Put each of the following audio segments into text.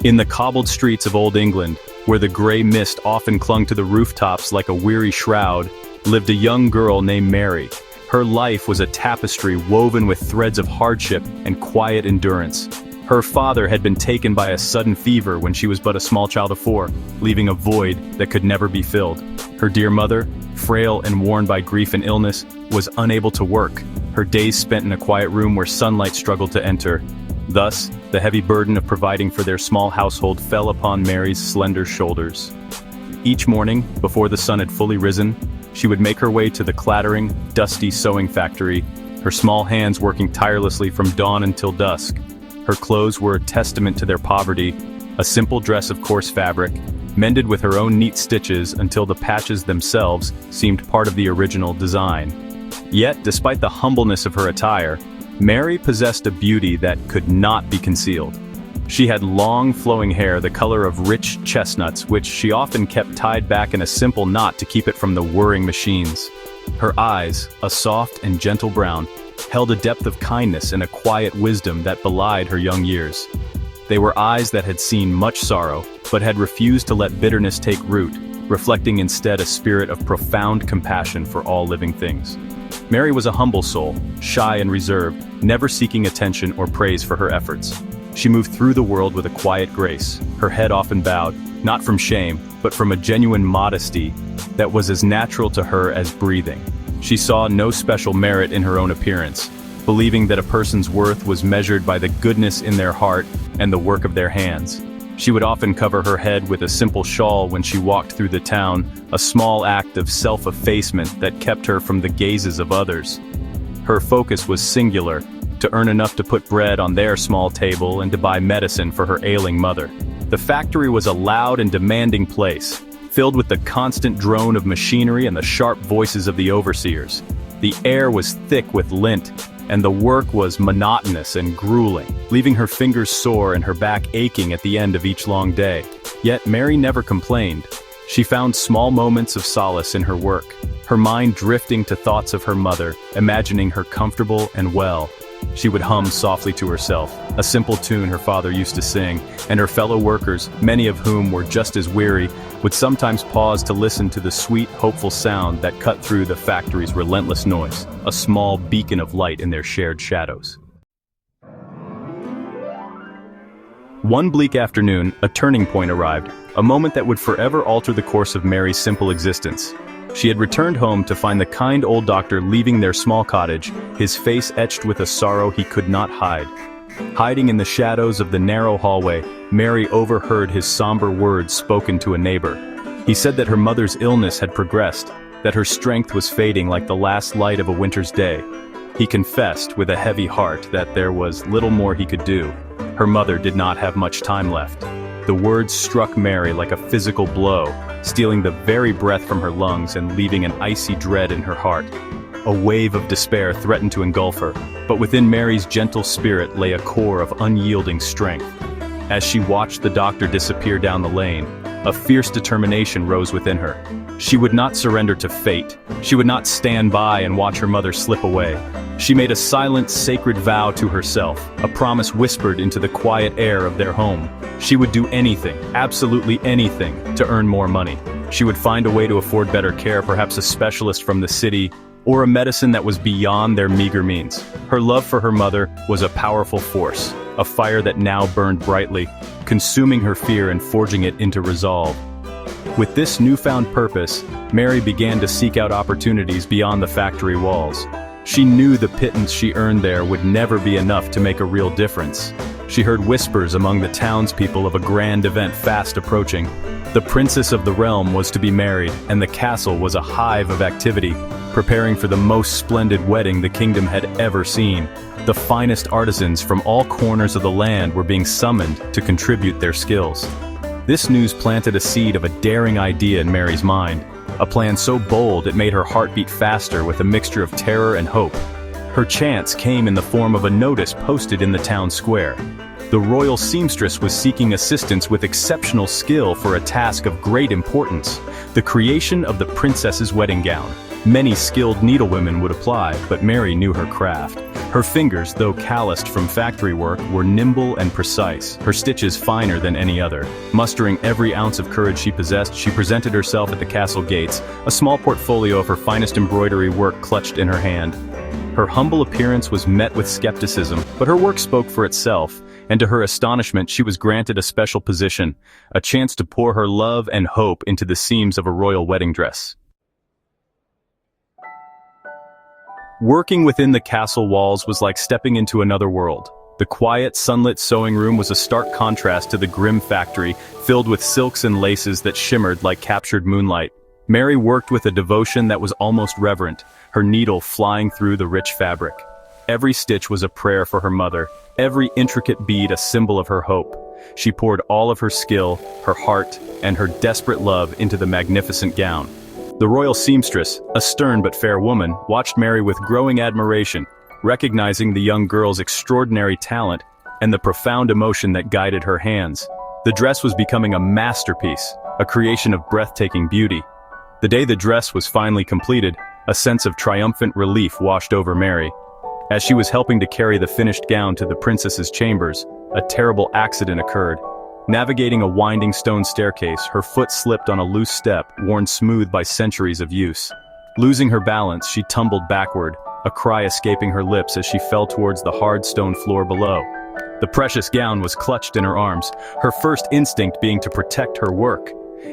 In the cobbled streets of Old England, where the gray mist often clung to the rooftops like a weary shroud, lived a young girl named Mary. Her life was a tapestry woven with threads of hardship and quiet endurance. Her father had been taken by a sudden fever when she was but a small child of 4, leaving a void that could never be filled. Her dear mother, frail and worn by grief and illness, was unable to work, her days spent in a quiet room where sunlight struggled to enter. Thus, the heavy burden of providing for their small household fell upon Mary's slender shoulders. Each morning, before the sun had fully risen, she would make her way to the clattering, dusty sewing factory, her small hands working tirelessly from dawn until dusk. Her clothes were a testament to their poverty, a simple dress of coarse fabric, mended with her own neat stitches until the patches themselves seemed part of the original design. Yet, despite the humbleness of her attire, Mary possessed a beauty that could not be concealed. She had long, flowing hair the color of rich chestnuts, which she often kept tied back in a simple knot to keep it from the whirring machines. Her eyes, a soft and gentle brown, held a depth of kindness and a quiet wisdom that belied her young years. They were eyes that had seen much sorrow, but had refused to let bitterness take root, reflecting instead a spirit of profound compassion for all living things. Mary was a humble soul, shy and reserved, never seeking attention or praise for her efforts. She moved through the world with a quiet grace, her head often bowed, not from shame, but from a genuine modesty that was as natural to her as breathing. She saw no special merit in her own appearance, believing that a person's worth was measured by the goodness in their heart and the work of their hands. She would often cover her head with a simple shawl when she walked through the town, a small act of self-effacement that kept her from the gazes of others. Her focus was singular, to earn enough to put bread on their small table and to buy medicine for her ailing mother. The factory was a loud and demanding place, filled with the constant drone of machinery and the sharp voices of the overseers. The air was thick with lint, and the work was monotonous and grueling, leaving her fingers sore and her back aching at the end of each long day. Yet Mary never complained. She found small moments of solace in her work, her mind drifting to thoughts of her mother, imagining her comfortable and well. She would hum softly to herself, a simple tune her father used to sing, and her fellow workers, many of whom were just as weary, would sometimes pause to listen to the sweet, hopeful sound that cut through the factory's relentless noise, a small beacon of light in their shared shadows. One bleak afternoon, a turning point arrived, a moment that would forever alter the course of Mary's simple existence. She had returned home to find the kind old doctor leaving their small cottage, his face etched with a sorrow he could not hide. Hiding in the shadows of the narrow hallway, Mary overheard his somber words spoken to a neighbor. He said that her mother's illness had progressed, that her strength was fading like the last light of a winter's day. He confessed with a heavy heart that there was little more he could do. Her mother did not have much time left. The words struck Mary like a physical blow, stealing the very breath from her lungs and leaving an icy dread in her heart. A wave of despair threatened to engulf her, but within Mary's gentle spirit lay a core of unyielding strength. As she watched the doctor disappear down the lane, a fierce determination rose within her. She would not surrender to fate. She would not stand by and watch her mother slip away. She made a silent, sacred vow to herself, a promise whispered into the quiet air of their home. She would do anything, absolutely anything, to earn more money. She would find a way to afford better care, perhaps a specialist from the city, or a medicine that was beyond their meager means. Her love for her mother was a powerful force, a fire that now burned brightly, consuming her fear and forging it into resolve. With this newfound purpose, Mary began to seek out opportunities beyond the factory walls. She knew the pittance she earned there would never be enough to make a real difference. She heard whispers among the townspeople of a grand event fast approaching. The princess of the realm was to be married, and the castle was a hive of activity, preparing for the most splendid wedding the kingdom had ever seen. The finest artisans from all corners of the land were being summoned to contribute their skills. This news planted a seed of a daring idea in Mary's mind, a plan so bold it made her heart beat faster with a mixture of terror and hope. Her chance came in the form of a notice posted in the town square. The royal seamstress was seeking assistance with exceptional skill for a task of great importance, the creation of the princess's wedding gown. Many skilled needlewomen would apply, but Mary knew her craft. Her fingers, though calloused from factory work, were nimble and precise, her stitches finer than any other. Mustering every ounce of courage she possessed, she presented herself at the castle gates, a small portfolio of her finest embroidery work clutched in her hand. Her humble appearance was met with skepticism, but her work spoke for itself, and to her astonishment she was granted a special position, a chance to pour her love and hope into the seams of a royal wedding dress. Working within the castle walls was like stepping into another world. The quiet, sunlit sewing room was a stark contrast to the grim factory, filled with silks and laces that shimmered like captured moonlight. Mary worked with a devotion that was almost reverent, her needle flying through the rich fabric. Every stitch was a prayer for her mother, every intricate bead a symbol of her hope. She poured all of her skill, her heart, and her desperate love into the magnificent gown. The royal seamstress, a stern but fair woman, watched Mary with growing admiration, recognizing the young girl's extraordinary talent and the profound emotion that guided her hands. The dress was becoming a masterpiece, a creation of breathtaking beauty. The day the dress was finally completed, a sense of triumphant relief washed over Mary. As she was helping to carry the finished gown to the princess's chambers, a terrible accident occurred. Navigating a winding stone staircase, her foot slipped on a loose step worn smooth by centuries of use. Losing her balance, she tumbled backward, a cry escaping her lips as she fell towards the hard stone floor below. The precious gown was clutched in her arms, her first instinct being to protect her work.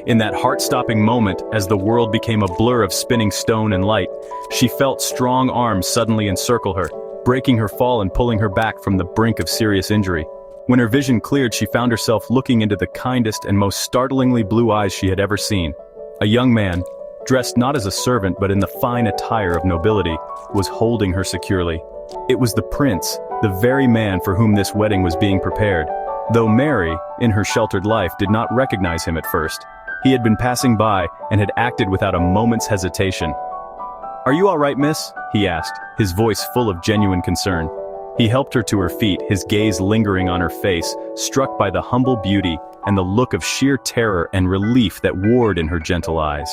In that heart-stopping moment, as the world became a blur of spinning stone and light, she felt strong arms suddenly encircle her, breaking her fall and pulling her back from the brink of serious injury. When her vision cleared, she found herself looking into the kindest and most startlingly blue eyes she had ever seen. A young man, dressed not as a servant but in the fine attire of nobility, was holding her securely. It was the prince, the very man for whom this wedding was being prepared. Though Mary, in her sheltered life, did not recognize him at first. He had been passing by and had acted without a moment's hesitation. "Are you all right, miss?" he asked, his voice full of genuine concern. He helped her to her feet, his gaze lingering on her face, struck by the humble beauty and the look of sheer terror and relief that warred in her gentle eyes.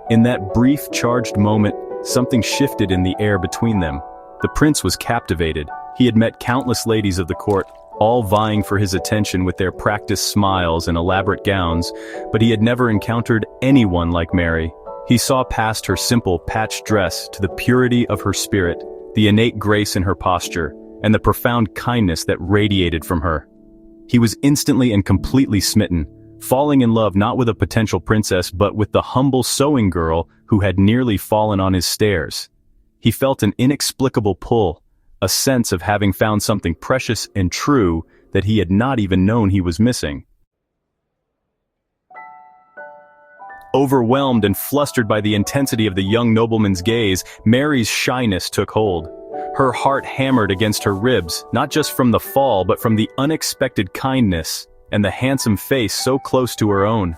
In that brief, charged moment, something shifted in the air between them. The prince was captivated. He had met countless ladies of the court, all vying for his attention with their practiced smiles and elaborate gowns, but he had never encountered anyone like Mary. He saw past her simple, patched dress to the purity of her spirit, the innate grace in her posture, and the profound kindness that radiated from her. He was instantly and completely smitten, falling in love not with a potential princess but with the humble sewing girl who had nearly fallen on his stairs. He felt an inexplicable pull, a sense of having found something precious and true that he had not even known he was missing. Overwhelmed and flustered by the intensity of the young nobleman's gaze, Mary's shyness took hold. Her heart hammered against her ribs, not just from the fall but from the unexpected kindness and the handsome face so close to her own.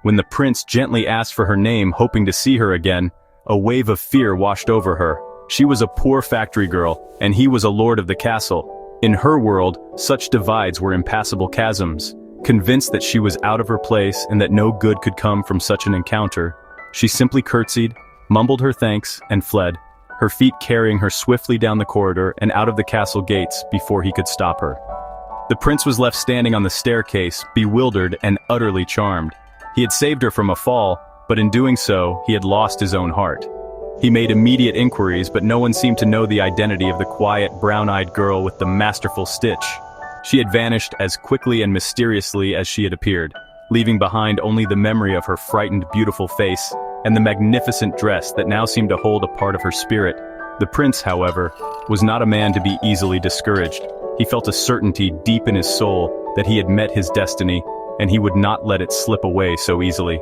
When the prince gently asked for her name, hoping to see her again, a wave of fear washed over her. She was a poor factory girl, and he was a lord of the castle. In her world, such divides were impassable chasms. Convinced that she was out of her place and that no good could come from such an encounter, she simply curtsied, mumbled her thanks, and fled, her feet carrying her swiftly down the corridor and out of the castle gates before he could stop her. The prince was left standing on the staircase, bewildered and utterly charmed. He had saved her from a fall, but in doing so, he had lost his own heart. He made immediate inquiries, but no one seemed to know the identity of the quiet, brown-eyed girl with the masterful stitch. She had vanished as quickly and mysteriously as she had appeared, leaving behind only the memory of her frightened, beautiful face and the magnificent dress that now seemed to hold a part of her spirit. The prince, however, was not a man to be easily discouraged. He felt a certainty deep in his soul that he had met his destiny, and he would not let it slip away so easily.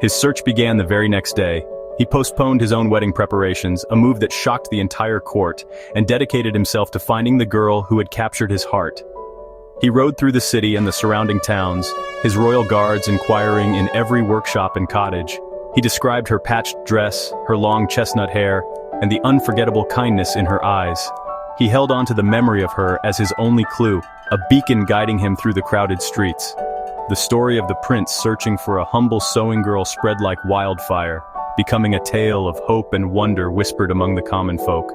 His search began the very next day. He postponed his own wedding preparations, a move that shocked the entire court, and dedicated himself to finding the girl who had captured his heart. He rode through the city and the surrounding towns, his royal guards inquiring in every workshop and cottage. He described her patched dress, her long chestnut hair, and the unforgettable kindness in her eyes. He held on to the memory of her as his only clue, a beacon guiding him through the crowded streets. The story of the prince searching for a humble sewing girl spread like wildfire, becoming a tale of hope and wonder whispered among the common folk.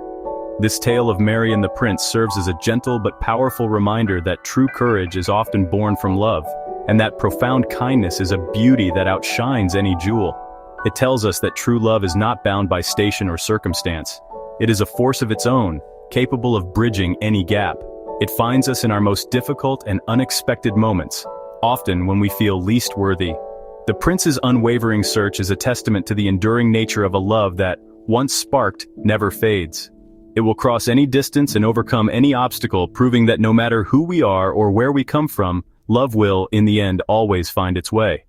This tale of Mary and the Prince serves as a gentle but powerful reminder that true courage is often born from love, and that profound kindness is a beauty that outshines any jewel. It tells us that true love is not bound by station or circumstance. It is a force of its own, capable of bridging any gap. It finds us in our most difficult and unexpected moments, often when we feel least worthy. The Prince's unwavering search is a testament to the enduring nature of a love that, once sparked, never fades. It will cross any distance and overcome any obstacle, proving that no matter who we are or where we come from, love will, in the end, always find its way.